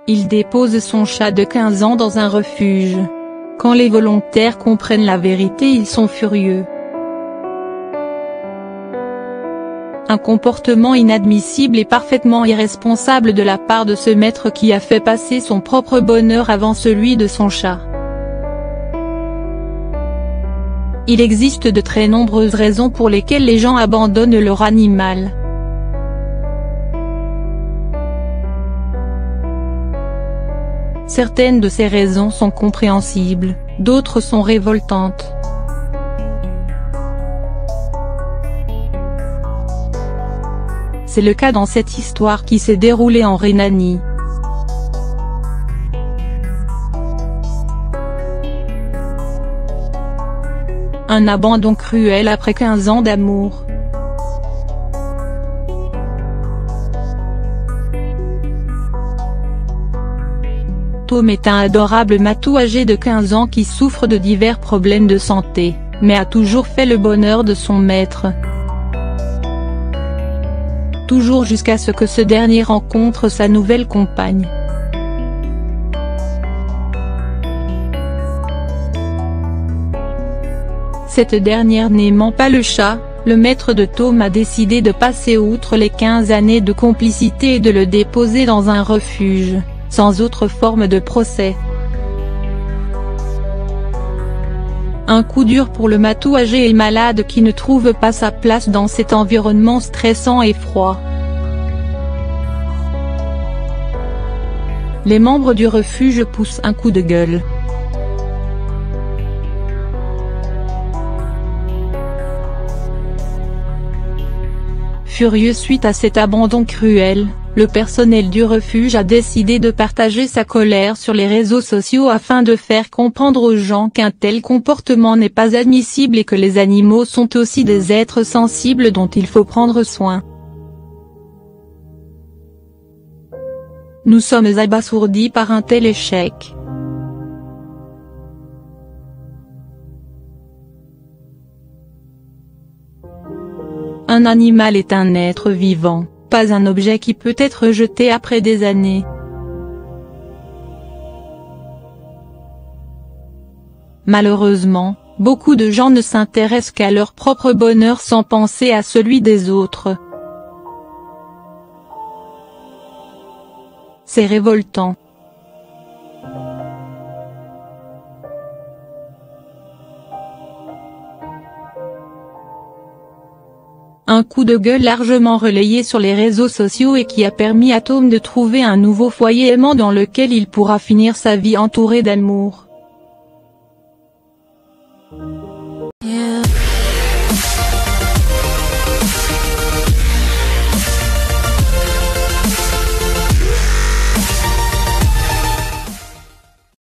il dépose son chat de 15 ans dans un refuge. Quand les volontaires comprennent la vérité, ils sont furieux. Un comportement inadmissible et parfaitement irresponsable de la part de ce maître qui a fait passer son propre bonheur avant celui de son chat. Il existe de très nombreuses raisons pour lesquelles les gens abandonnent leur animal. Certaines de ces raisons sont compréhensibles, d'autres sont révoltantes. C'est le cas dans cette histoire qui s'est déroulée en Rhénanie. Un abandon cruel après 15 ans d'amour. Tom est un adorable matou âgé de 15 ans qui souffre de divers problèmes de santé, mais a toujours fait le bonheur de son maître. Toujours jusqu'à ce que ce dernier rencontre sa nouvelle compagne. Cette dernière n'aimant pas le chat, le maître de Tom a décidé de passer outre les 15 années de complicité et de le déposer dans un refuge, sans autre forme de procès. Un coup dur pour le matou âgé et malade qui ne trouve pas sa place dans cet environnement stressant et froid. Les membres du refuge poussent un coup de gueule. Furieux suite à cet abandon cruel, le personnel du refuge a décidé de partager sa colère sur les réseaux sociaux afin de faire comprendre aux gens qu'un tel comportement n'est pas admissible et que les animaux sont aussi des êtres sensibles dont il faut prendre soin. Nous sommes abasourdis par un tel échec. Un animal est un être vivant, pas un objet qui peut être jeté après des années. Malheureusement, beaucoup de gens ne s'intéressent qu'à leur propre bonheur sans penser à celui des autres. C'est révoltant. Un coup de gueule largement relayé sur les réseaux sociaux et qui a permis à Tom de trouver un nouveau foyer aimant dans lequel il pourra finir sa vie entouré d'amour.